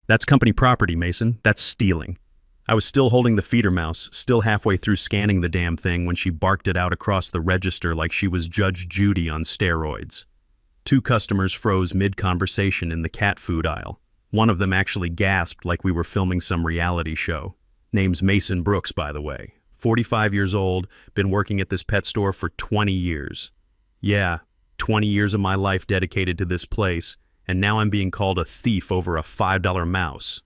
That's company property, Mason. That's stealing. I was still holding the feeder mouse, still halfway through scanning the damn thing when she barked it out across the register like she was Judge Judy on steroids. Two customers froze mid-conversation in the cat food aisle. One of them actually gasped like we were filming some reality show. Name's Mason Brooks, by the way. 45 years old, been working at this pet store for 20 years. Yeah, 20 years of my life dedicated to this place, and now I'm being called a thief over a $5 mouse.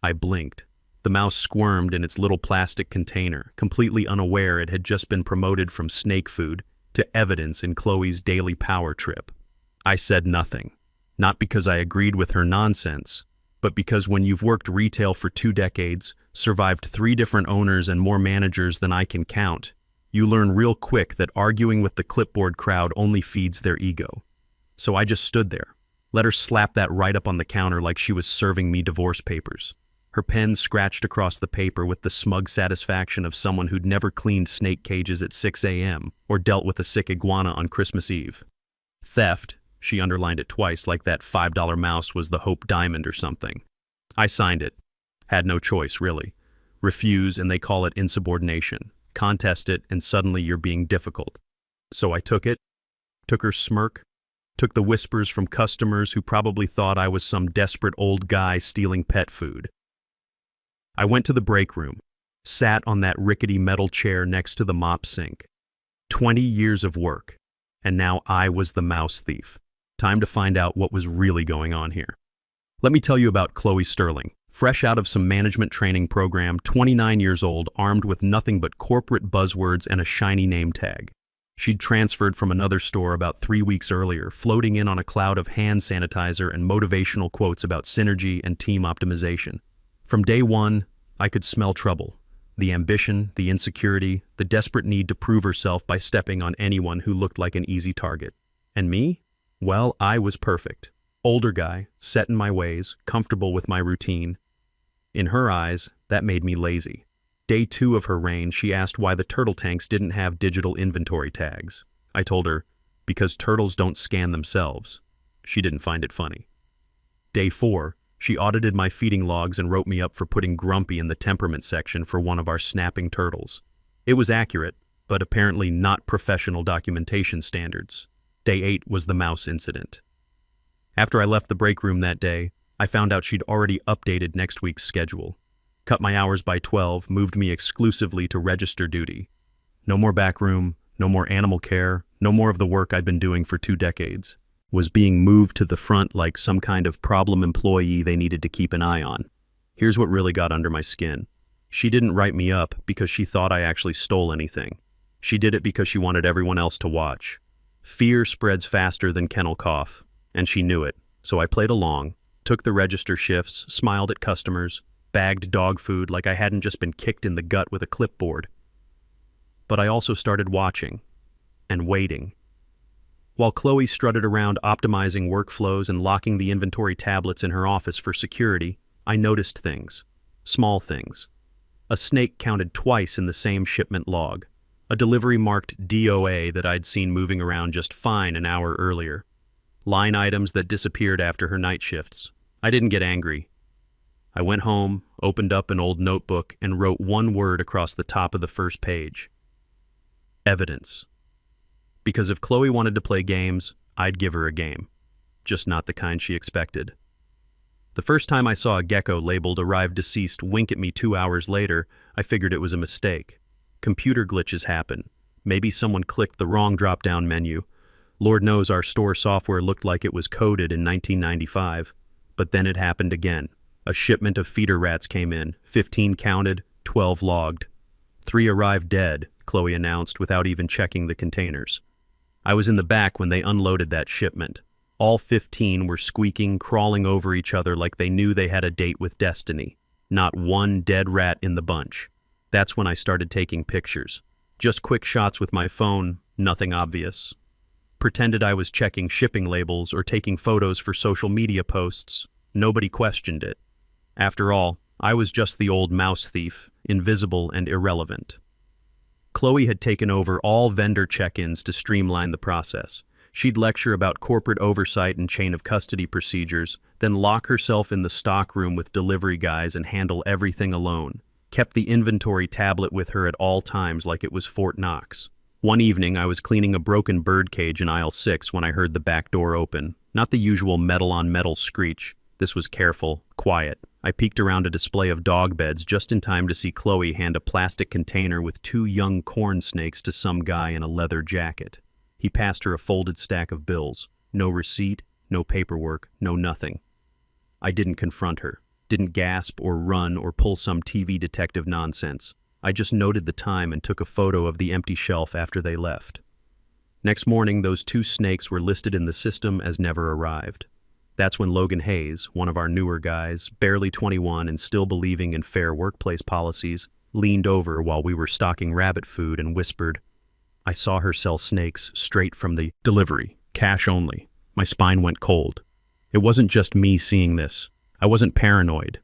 I blinked. The mouse squirmed in its little plastic container, completely unaware it had just been promoted from snake food to evidence in Chloe's daily power trip. I said nothing, not because I agreed with her nonsense, but because when you've worked retail for 2 decades, survived 3 different owners and more managers than I can count, you learn real quick that arguing with the clipboard crowd only feeds their ego. So I just stood there, let her slap that right up on the counter like she was serving me divorce papers. Her pen scratched across the paper with the smug satisfaction of someone who'd never cleaned snake cages at 6 a.m. or dealt with a sick iguana on Christmas Eve. Theft, she underlined it twice like that $5 mouse was the Hope Diamond or something. I signed it. Had no choice, really. Refuse and they call it insubordination. Contest it and suddenly you're being difficult. So I took it, took her smirk, took the whispers from customers who probably thought I was some desperate old guy stealing pet food. I went to the break room, sat on that rickety metal chair next to the mop sink. 20 years of work, and now I was the mouse thief. Time to find out what was really going on here. Let me tell you about Chloe Sterling, fresh out of some management training program, 29 years old, armed with nothing but corporate buzzwords and a shiny name tag. She'd transferred from another store about 3 weeks earlier, floating in on a cloud of hand sanitizer and motivational quotes about synergy and team optimization. From day one, I could smell trouble. The ambition, the insecurity, the desperate need to prove herself by stepping on anyone who looked like an easy target. And me? Well, I was perfect. Older guy, set in my ways, comfortable with my routine. In her eyes, that made me lazy. Day 2 of her reign, she asked why the turtle tanks didn't have digital inventory tags. I told her, because turtles don't scan themselves. She didn't find it funny. Day 4, she audited my feeding logs and wrote me up for putting Grumpy in the temperament section for one of our snapping turtles. It was accurate, but apparently not professional documentation standards. Day 8 was the mouse incident. After I left the break room that day, I found out she'd already updated next week's schedule. Cut my hours by 12, moved me exclusively to register duty. No more back room, no more animal care, no more of the work I'd been doing for 2 decades. Was being moved to the front like some kind of problem employee they needed to keep an eye on. Here's what really got under my skin. She didn't write me up because she thought I actually stole anything. She did it because she wanted everyone else to watch. Fear spreads faster than kennel cough, and she knew it, so I played along, took the register shifts, smiled at customers, bagged dog food like I hadn't just been kicked in the gut with a clipboard. But I also started watching and waiting. While Chloe strutted around optimizing workflows and locking the inventory tablets in her office for security, I noticed things. Small things. A snake counted twice in the same shipment log. A delivery marked DOA that I'd seen moving around just fine an hour earlier. Line items that disappeared after her night shifts. I didn't get angry. I went home, opened up an old notebook, and wrote one word across the top of the first page. Evidence. Because if Chloe wanted to play games, I'd give her a game. Just not the kind she expected. The first time I saw a gecko labeled "Arrived Deceased" wink at me 2 hours later, I figured it was a mistake. Computer glitches happen. Maybe someone clicked the wrong drop-down menu. Lord knows our store software looked like it was coded in 1995. But then it happened again. A shipment of feeder rats came in, 15 counted, 12 logged. 3 arrived dead, Chloe announced without even checking the containers. I was in the back when they unloaded that shipment. All 15 were squeaking, crawling over each other like they knew they had a date with destiny. Not one dead rat in the bunch. That's when I started taking pictures. Just quick shots with my phone, nothing obvious. Pretended I was checking shipping labels or taking photos for social media posts. Nobody questioned it. After all, I was just the old mouse thief, invisible and irrelevant. Chloe had taken over all vendor check-ins to streamline the process. She'd lecture about corporate oversight and chain of custody procedures, then lock herself in the stockroom with delivery guys and handle everything alone. Kept the inventory tablet with her at all times like it was Fort Knox. One evening, I was cleaning a broken bird cage in aisle 6 when I heard the back door open. Not the usual metal-on-metal screech. This was careful, quiet. I peeked around a display of dog beds just in time to see Chloe hand a plastic container with 2 young corn snakes to some guy in a leather jacket. He passed her a folded stack of bills. No receipt, no paperwork, no nothing. I didn't confront her, didn't gasp or run or pull some TV detective nonsense. I just noted the time and took a photo of the empty shelf after they left. Next morning, those 2 snakes were listed in the system as never arrived. That's when Logan Hayes, one of our newer guys, barely 21 and still believing in fair workplace policies, leaned over while we were stocking rabbit food and whispered, "I saw her sell snakes straight from the delivery, cash only." My spine went cold. It wasn't just me seeing this. I wasn't paranoid.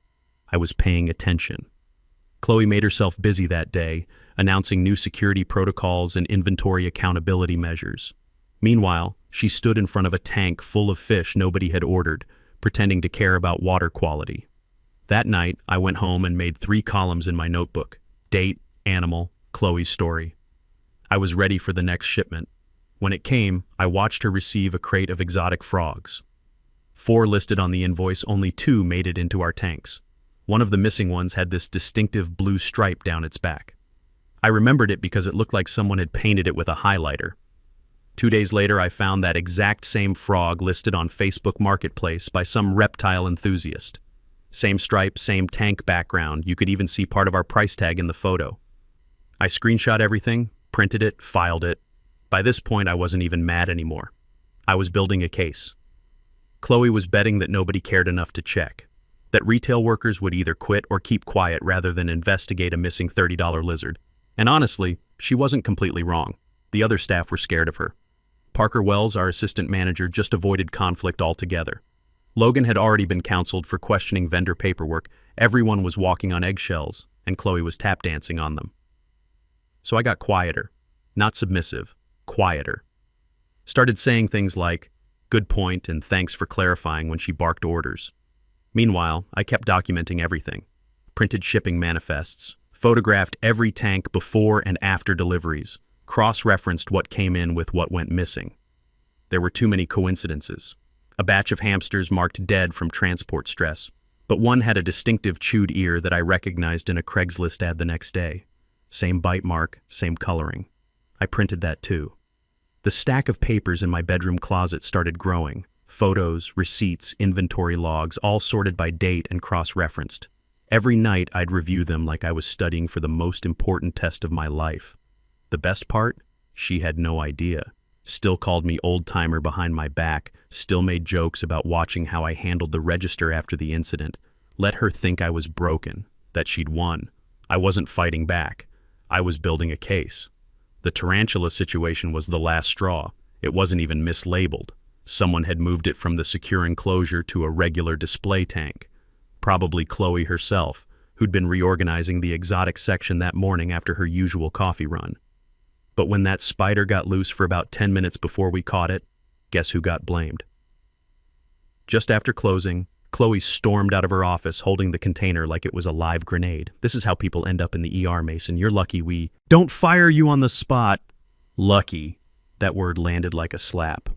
I was paying attention. Chloe made herself busy that day, announcing new security protocols and inventory accountability measures. Meanwhile, she stood in front of a tank full of fish nobody had ordered, pretending to care about water quality. That night, I went home and made 3 columns in my notebook: date, animal, Chloe's story. I was ready for the next shipment. When it came, I watched her receive a crate of exotic frogs. 4 listed on the invoice, only 2 made it into our tanks. One of the missing ones had this distinctive blue stripe down its back. I remembered it because it looked like someone had painted it with a highlighter. 2 days later, I found that exact same frog listed on Facebook Marketplace by some reptile enthusiast. Same stripe, same tank background. You could even see part of our price tag in the photo. I screenshot everything, printed it, filed it. By this point, I wasn't even mad anymore. I was building a case. Chloe was betting that nobody cared enough to check, that retail workers would either quit or keep quiet rather than investigate a missing $30 lizard. And honestly, she wasn't completely wrong. The other staff were scared of her. Parker Wells, our assistant manager, just avoided conflict altogether. Logan had already been counseled for questioning vendor paperwork. Everyone was walking on eggshells, and Chloe was tap dancing on them. So I got quieter, not submissive, quieter. Started saying things like, "Good point," and "Thanks for clarifying" when she barked orders. Meanwhile, I kept documenting everything. Printed shipping manifests, photographed every tank before and after deliveries, cross-referenced what came in with what went missing. There were too many coincidences. A batch of hamsters marked dead from transport stress, but one had a distinctive chewed ear that I recognized in a Craigslist ad the next day. Same bite mark, same coloring. I printed that too. The stack of papers in my bedroom closet started growing. Photos, receipts, inventory logs, all sorted by date and cross-referenced. Every night I'd review them like I was studying for the most important test of my life. The best part? She had no idea. Still called me old-timer behind my back, still made jokes about watching how I handled the register after the incident. Let her think I was broken, that she'd won. I wasn't fighting back. I was building a case. The tarantula situation was the last straw. It wasn't even mislabeled. Someone had moved it from the secure enclosure to a regular display tank. Probably Chloe herself, who'd been reorganizing the exotic section that morning after her usual coffee run. But when that spider got loose for about 10 minutes before we caught it, guess who got blamed? Just after closing, Chloe stormed out of her office holding the container like it was a live grenade. This is how people end up in the ER, Mason. You're lucky we don't fire you on the spot. Lucky. That word landed like a slap.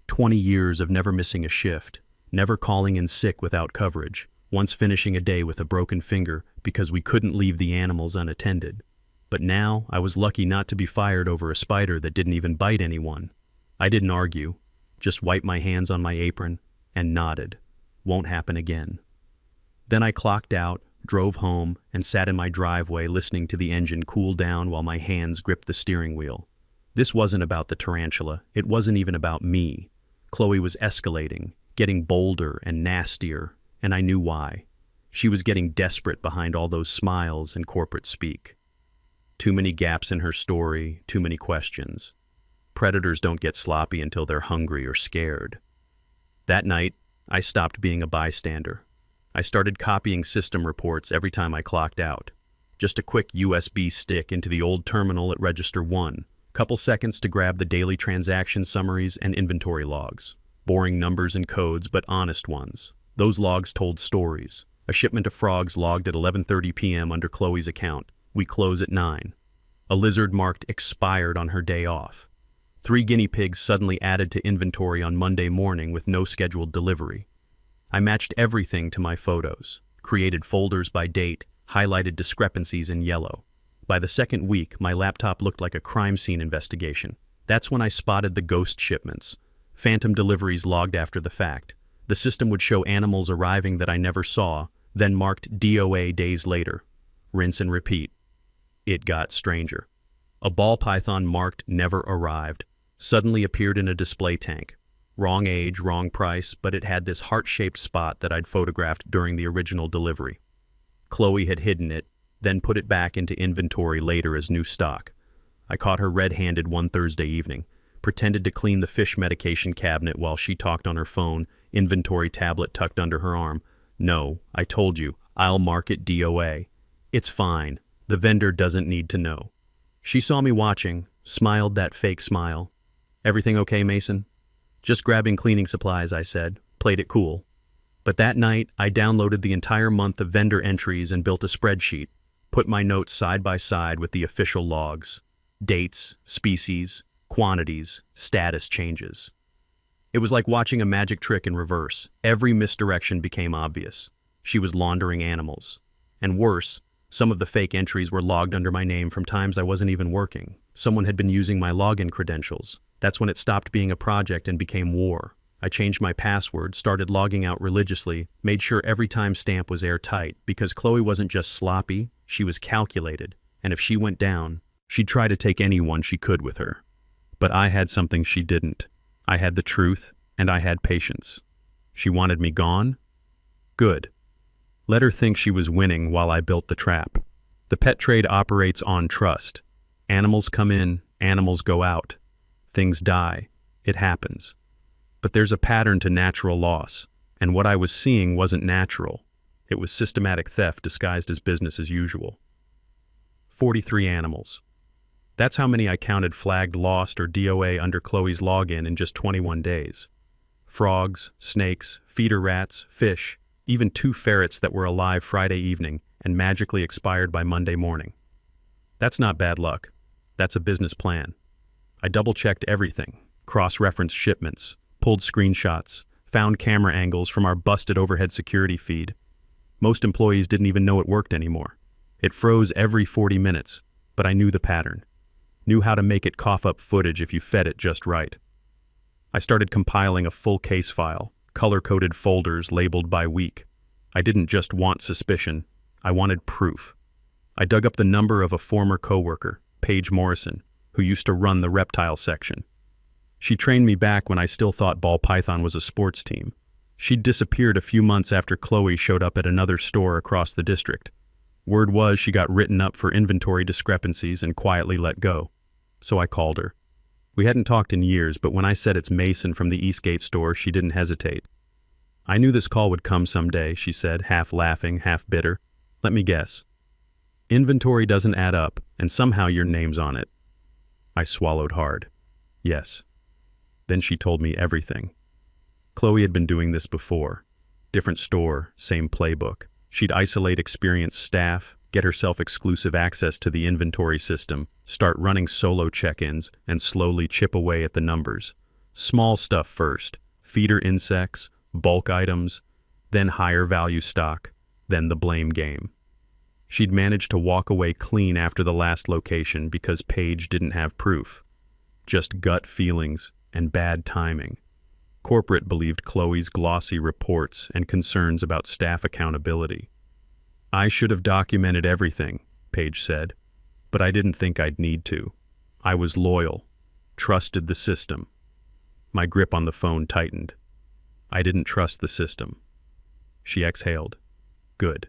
20 years of never missing a shift, never calling in sick without coverage, once finishing a day with a broken finger because we couldn't leave the animals unattended. But now I was lucky not to be fired over a spider that didn't even bite anyone. I didn't argue, just wiped my hands on my apron and nodded. Won't happen again. Then I clocked out, drove home, and sat in my driveway listening to the engine cool down while my hands gripped the steering wheel. This wasn't about the tarantula. It wasn't even about me. Chloe was escalating, getting bolder and nastier, and I knew why. She was getting desperate behind all those smiles and corporate speak. Too many gaps in her story, too many questions. Predators don't get sloppy until they're hungry or scared. That night, I stopped being a bystander. I started copying system reports every time I clocked out. Just a quick USB stick into the old terminal at Register 1. Couple seconds to grab the daily transaction summaries and inventory logs. Boring numbers and codes, but honest ones. Those logs told stories. A shipment of frogs logged at 11:30 p.m. under Chloe's account. We close at 9. A lizard marked expired on her day off. 3 guinea pigs suddenly added to inventory on Monday morning with no scheduled delivery. I matched everything to my photos, created folders by date, highlighted discrepancies in yellow. By the second week, my laptop looked like a crime scene investigation. That's when I spotted the ghost shipments. Phantom deliveries logged after the fact. The system would show animals arriving that I never saw, then marked DOA days later. Rinse and repeat. It got stranger. A ball python marked never arrived suddenly appeared in a display tank. Wrong age, wrong price, but it had this heart-shaped spot that I'd photographed during the original delivery. Chloe had hidden it, then put it back into inventory later as new stock. I caught her red-handed one Thursday evening, pretended to clean the fish medication cabinet while she talked on her phone, inventory tablet tucked under her arm. No, I told you, I'll mark it DOA. It's fine. The vendor doesn't need to know. She saw me watching, smiled that fake smile. Everything okay, Mason? Just grabbing cleaning supplies, I said, played it cool. But that night, I downloaded the entire month of vendor entries and built a spreadsheet, put my notes side by side with the official logs. Dates, species, quantities, status changes. It was like watching a magic trick in reverse. Every misdirection became obvious. She was laundering animals. And worse, some of the fake entries were logged under my name from times I wasn't even working. Someone had been using my login credentials. That's when it stopped being a project and became war. I changed my password, started logging out religiously, made sure every timestamp was airtight, because Chloe wasn't just sloppy, she was calculated, and if she went down, she'd try to take anyone she could with her. But I had something she didn't. I had the truth, and I had patience. She wanted me gone? Good. Let her think she was winning while I built the trap. The pet trade operates on trust. Animals come in, animals go out. Things die. It happens. But there's a pattern to natural loss, and what I was seeing wasn't natural. It was systematic theft disguised as business as usual. 43 animals. That's how many I counted flagged lost or DOA under Chloe's login in just 21 days. Frogs, snakes, feeder rats, fish, even 2 ferrets that were alive Friday evening and magically expired by Monday morning. That's not bad luck. That's a business plan. I double-checked everything, cross-referenced shipments, pulled screenshots, found camera angles from our busted overhead security feed. Most employees didn't even know it worked anymore. It froze every 40 minutes, but I knew the pattern. Knew how to make it cough up footage if you fed it just right. I started compiling a full case file, color-coded folders labeled by week. I didn't just want suspicion, I wanted proof. I dug up the number of a former coworker, Paige Morrison, who used to run the reptile section. She trained me back when I still thought ball python was a sports team. She'd disappeared a few months after Chloe showed up at another store across the district. Word was she got written up for inventory discrepancies and quietly let go. So I called her. We hadn't talked in years, but when I said it's Mason from the Eastgate store, she didn't hesitate. I knew this call would come someday, she said, half laughing, half bitter. Let me guess. Inventory doesn't add up, and somehow your name's on it. I swallowed hard. Yes. Then she told me everything. Chloe had been doing this before. Different store, same playbook. She'd isolate experienced staff, get herself exclusive access to the inventory system, start running solo check-ins, and slowly chip away at the numbers. Small stuff first, feeder insects, bulk items, then higher value stock, then the blame game. She'd managed to walk away clean after the last location because Paige didn't have proof. Just gut feelings and bad timing. Corporate believed Chloe's glossy reports and concerns about staff accountability. I should have documented everything, Paige said, but I didn't think I'd need to. I was loyal, trusted the system. My grip on the phone tightened. I didn't trust the system. She exhaled. Good.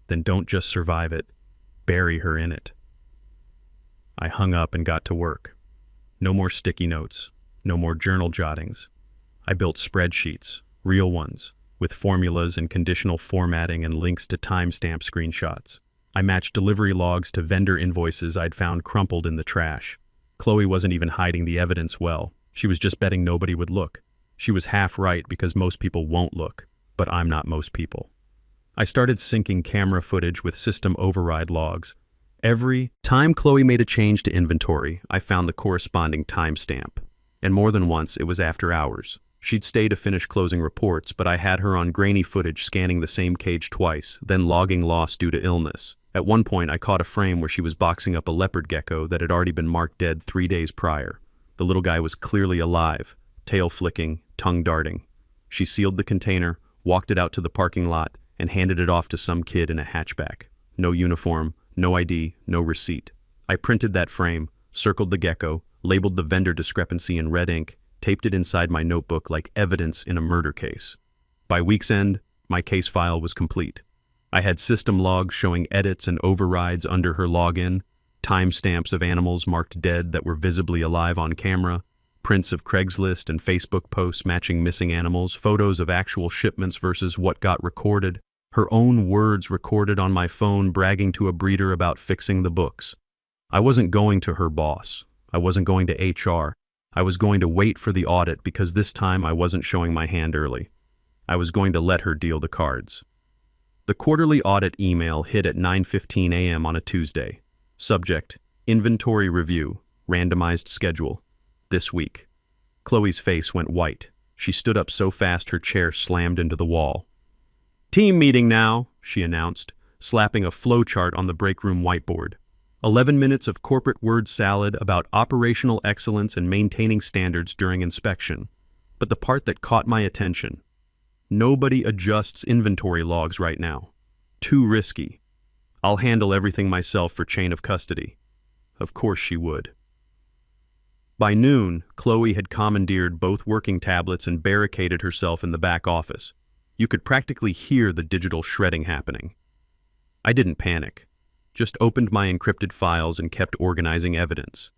Then don't just survive it, bury her in it. I hung up and got to work. No more sticky notes, no more journal jottings. I built spreadsheets, real ones, with formulas and conditional formatting and links to timestamp screenshots. I matched delivery logs to vendor invoices I'd found crumpled in the trash. Chloe wasn't even hiding the evidence well. She was just betting nobody would look. She was half right because most people won't look, but I'm not most people. I started syncing camera footage with system override logs. Every time Chloe made a change to inventory, I found the corresponding timestamp. And more than once, it was after hours. She'd stay to finish closing reports, but I had her on grainy footage scanning the same cage twice, then logging loss due to illness. At one point, I caught a frame where she was boxing up a leopard gecko that had already been marked dead 3 days prior. The little guy was clearly alive, tail flicking, tongue darting. She sealed the container, walked it out to the parking lot, and handed it off to some kid in a hatchback. No uniform, no ID, no receipt. I printed that frame, circled the gecko, labeled the vendor discrepancy in red ink, taped it inside my notebook like evidence in a murder case. By week's end, my case file was complete. I had system logs showing edits and overrides under her login, timestamps of animals marked dead that were visibly alive on camera, prints of Craigslist and Facebook posts matching missing animals, photos of actual shipments versus what got recorded, her own words recorded on my phone bragging to a breeder about fixing the books. I wasn't going to her boss. I wasn't going to HR. I was going to wait for the audit because this time I wasn't showing my hand early. I was going to let her deal the cards. The quarterly audit email hit at 9:15 a.m. on a Tuesday. Subject: Inventory Review, Randomized Schedule. This week. Chloe's face went white. She stood up so fast her chair slammed into the wall. Team meeting now, she announced, slapping a flowchart on the break room whiteboard. 11 minutes of corporate word salad about operational excellence and maintaining standards during inspection. But the part that caught my attention: nobody adjusts inventory logs right now. Too risky. I'll handle everything myself for chain of custody. Of course she would. By noon, Chloe had commandeered both working tablets and barricaded herself in the back office. You could practically hear the digital shredding happening. I didn't panic. Just opened my encrypted files and kept organizing evidence.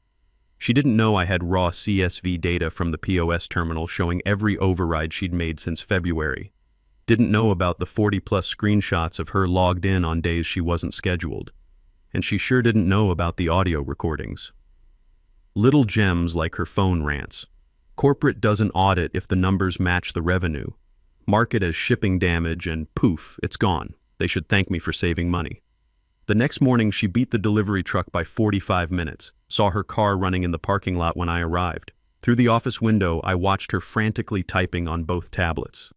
She didn't know I had raw CSV data from the POS terminal showing every override she'd made since February. Didn't know about the 40-plus screenshots of her logged in on days she wasn't scheduled. And she sure didn't know about the audio recordings. Little gems like her phone rants. Corporate doesn't audit if the numbers match the revenue. Mark it as shipping damage and poof, it's gone. They should thank me for saving money. The next morning, she beat the delivery truck by 45 minutes, saw her car running in the parking lot when I arrived. Through the office window, I watched her frantically typing on both tablets.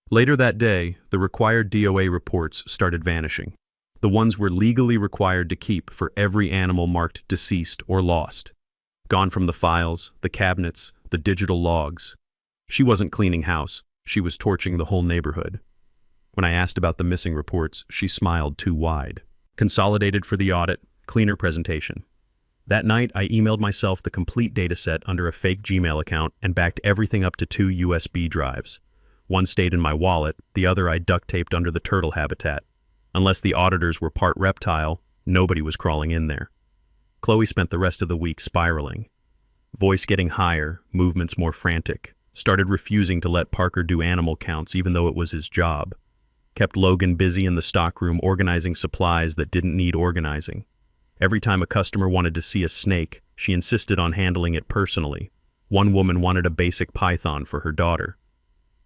Later that day, the required DOA reports started vanishing. The ones we're legally required to keep for every animal marked deceased or lost. Gone from the files, the cabinets, the digital logs. She wasn't cleaning house. She was torching the whole neighborhood. When I asked about the missing reports, she smiled too wide. Consolidated for the audit, cleaner presentation. That night, I emailed myself the complete dataset under a fake Gmail account and backed everything up to 2 USB drives. One stayed in my wallet, the other I duct taped under the turtle habitat. Unless the auditors were part reptile, nobody was crawling in there. Chloe spent the rest of the week spiraling. Voice getting higher, movements more frantic. Started refusing to let Parker do animal counts even though it was his job. Kept Logan busy in the stockroom organizing supplies that didn't need organizing. Every time a customer wanted to see a snake, she insisted on handling it personally. One woman wanted a basic python for her daughter.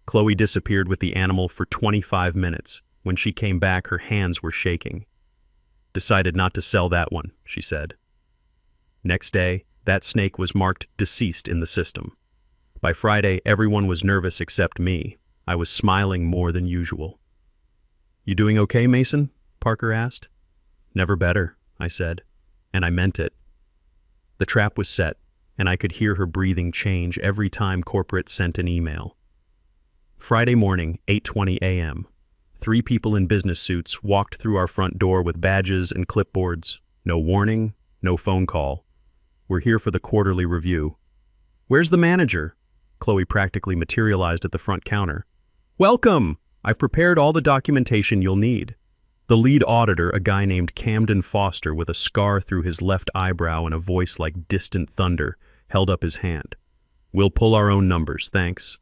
Chloe disappeared with the animal for 25 minutes. When she came back, her hands were shaking. Decided not to sell that one, she said. Next day, that snake was marked deceased in the system. By Friday, everyone was nervous except me. I was smiling more than usual. You doing okay, Mason? Parker asked. Never better, I said, and I meant it. The trap was set, and I could hear her breathing change every time corporate sent an email. Friday morning, 8:20 a.m. 3 people in business suits walked through our front door with badges and clipboards. No warning, no phone call. We're here for the quarterly review. Where's the manager? Chloe practically materialized at the front counter. Welcome! I've prepared all the documentation you'll need. The lead auditor, a guy named Camden Foster with a scar through his left eyebrow and a voice like distant thunder, held up his hand. We'll pull our own numbers, thanks.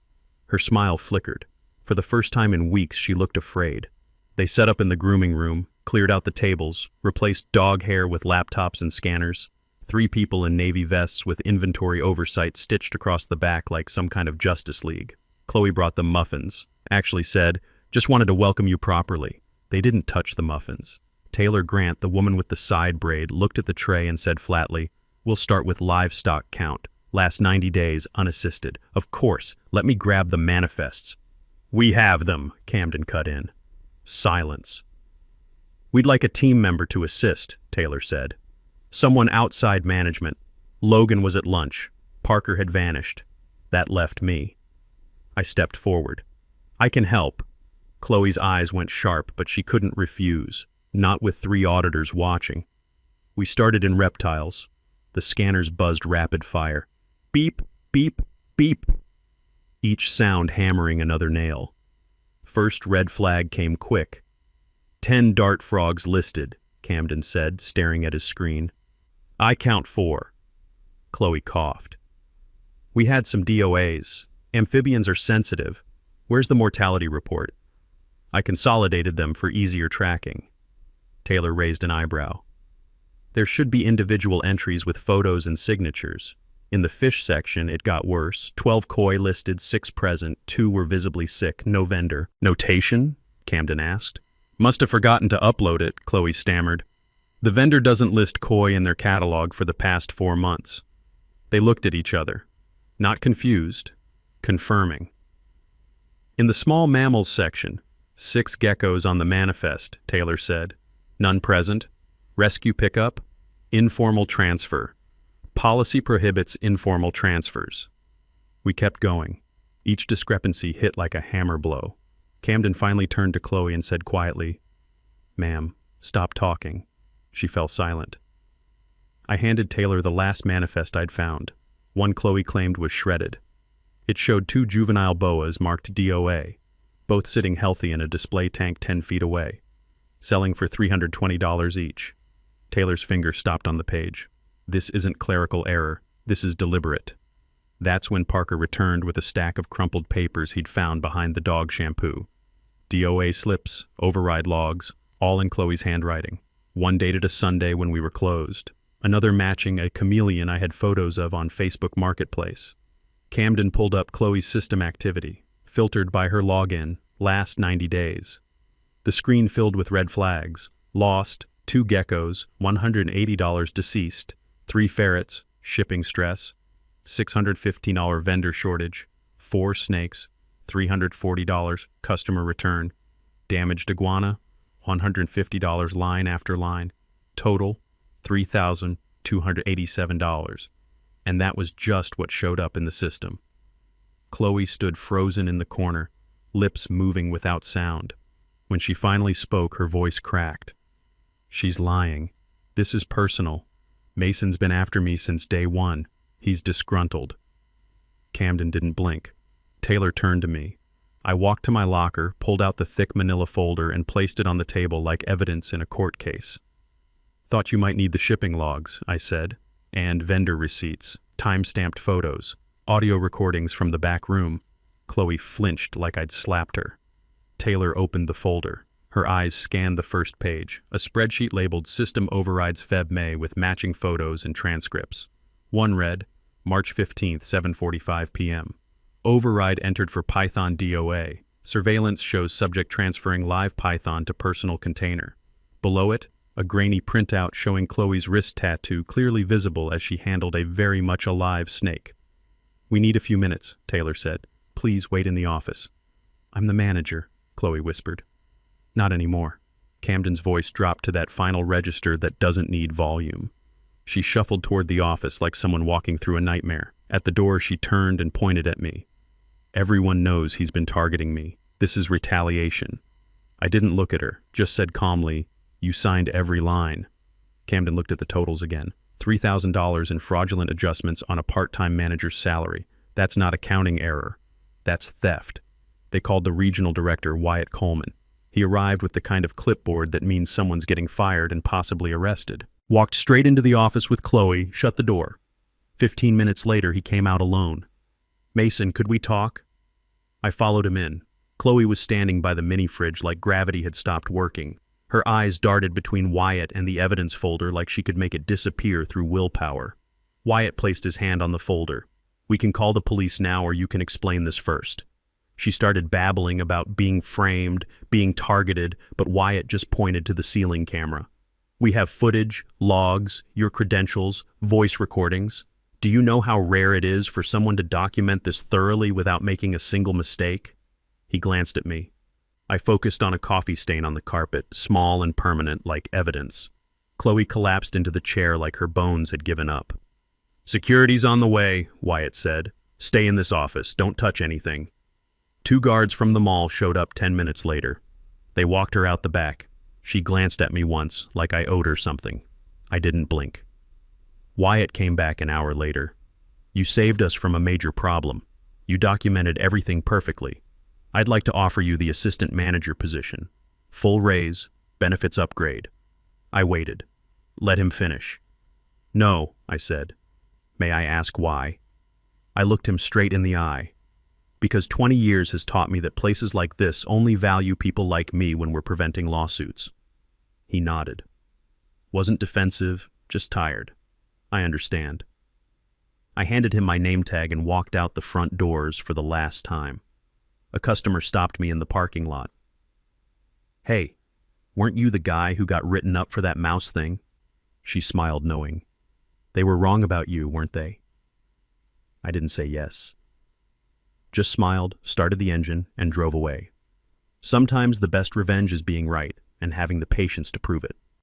Her smile flickered. For the first time in weeks, she looked afraid. They set up in the grooming room, cleared out the tables, replaced dog hair with laptops and scanners. 3 people in navy vests with inventory oversight stitched across the back like some kind of Justice League. Chloe brought them muffins. Ashley said, "Just wanted to welcome you properly." They didn't touch the muffins. Taylor Grant, the woman with the side braid, looked at the tray and said flatly, "We'll start with livestock count. Last 90 days, unassisted. Of course, let me grab the manifests." "We have them," Camden cut in. Silence. "We'd like a team member to assist," Taylor said. "Someone outside management. Logan was at lunch. Parker had vanished. That left me." I stepped forward. "I can help." Chloe's eyes went sharp, but she couldn't refuse, not with 3 auditors watching. We started in reptiles. The scanners buzzed rapid fire. Beep, beep, beep. Each sound hammering another nail. First red flag came quick. 10 dart frogs listed, Camden said, staring at his screen. "I count 4. Chloe coughed. "We had some DOAs. Amphibians are sensitive. Where's the mortality report?" I consolidated them for easier tracking. Taylor raised an eyebrow. "There should be individual entries with photos and signatures. In the fish section, it got worse. 12 koi listed, 6 present, 2 were visibly sick, no vendor." "Notation?" Camden asked. "Must have forgotten to upload it," Chloe stammered. "The vendor doesn't list koi in their catalog for the past 4 months." They looked at each other. Not confused, confirming. "In the small mammals section, 6 geckos on the manifest," Taylor said. "None present. Rescue pickup. Informal transfer. Policy prohibits informal transfers." We kept going. Each discrepancy hit like a hammer blow. Camden finally turned to Chloe and said quietly, "Ma'am, stop talking." She fell silent. I handed Taylor the last manifest I'd found. One Chloe claimed was shredded. It showed 2 juvenile boas marked DOA, both sitting healthy in a display tank 10 feet away, selling for $320 each. Taylor's finger stopped on the page. "This isn't clerical error. This is deliberate." That's when Parker returned with a stack of crumpled papers he'd found behind the dog shampoo. DOA slips, override logs, all in Chloe's handwriting. One dated a Sunday when we were closed. Another matching a chameleon I had photos of on Facebook Marketplace. Camden pulled up Chloe's system activity, filtered by her login, last 90 days. The screen filled with red flags. Lost, 2 geckos, $180 deceased, 3 ferrets, shipping stress, $615 vendor shortage, 4 snakes, $340 customer return, damaged iguana, $150 line after line, total $3,287. And that was just what showed up in the system. Chloe stood frozen in the corner, lips moving without sound. When she finally spoke, her voice cracked. "She's lying. This is personal. Mason's been after me since day 1. He's disgruntled." Camden didn't blink. Taylor turned to me. I walked to my locker, pulled out the thick manila folder, and placed it on the table like evidence in a court case. "Thought you might need the shipping logs," I said, "and vendor receipts, time-stamped photos, audio recordings from the back room." Chloe flinched like I'd slapped her. Taylor opened the folder. Her eyes scanned the first page, a spreadsheet labeled System Overrides Feb May with matching photos and transcripts. One read, March 15th, 7:45 p.m. Override entered for Python DOA. Surveillance shows subject transferring live Python to personal container. Below it, a grainy printout showing Chloe's wrist tattoo clearly visible as she handled a very much alive snake. "We need a few minutes," Taylor said. "Please wait in the office." "I'm the manager," Chloe whispered. "Not anymore." Camden's voice dropped to that final register that doesn't need volume. She shuffled toward the office like someone walking through a nightmare. At the door, she turned and pointed at me. "Everyone knows he's been targeting me. This is retaliation." I didn't look at her, just said calmly, "You signed every line." Camden looked at the totals again. $3,000 in fraudulent adjustments on a part-time manager's salary. That's not accounting error. That's theft. They called the regional director, Wyatt Coleman. He arrived with the kind of clipboard that means someone's getting fired and possibly arrested. Walked straight into the office with Chloe, shut the door. 15 minutes later, he came out alone. "Mason, could we talk?" I followed him in. Chloe was standing by the mini-fridge like gravity had stopped working. Her eyes darted between Wyatt and the evidence folder like she could make it disappear through willpower. Wyatt placed his hand on the folder. "We can call the police now, or you can explain this first." She started babbling about being framed, being targeted, but Wyatt just pointed to the ceiling camera. "We have footage, logs, your credentials, voice recordings. Do you know how rare it is for someone to document this thoroughly without making a single mistake?" He glanced at me. I focused on a coffee stain on the carpet, small and permanent like evidence. Chloe collapsed into the chair like her bones had given up. "Security's on the way," Wyatt said. "Stay in this office. Don't touch anything." 2 guards from the mall showed up 10 minutes later. They walked her out the back. She glanced at me once, like I owed her something. I didn't blink. Wyatt came back an hour later. "You saved us from a major problem. You documented everything perfectly. I'd like to offer you the assistant manager position. Full raise, benefits upgrade." I waited. Let him finish. "No," I said. "May I ask why?" I looked him straight in the eye. "Because 20 years has taught me that places like this only value people like me when we're preventing lawsuits." He nodded. Wasn't defensive, just tired. "I understand." I handed him my name tag and walked out the front doors for the last time. A customer stopped me in the parking lot. "Hey, weren't you the guy who got written up for that mouse thing?" She smiled, knowing. "They were wrong about you, weren't they?" I didn't say yes. Just smiled, started the engine, and drove away. Sometimes the best revenge is being right and having the patience to prove it.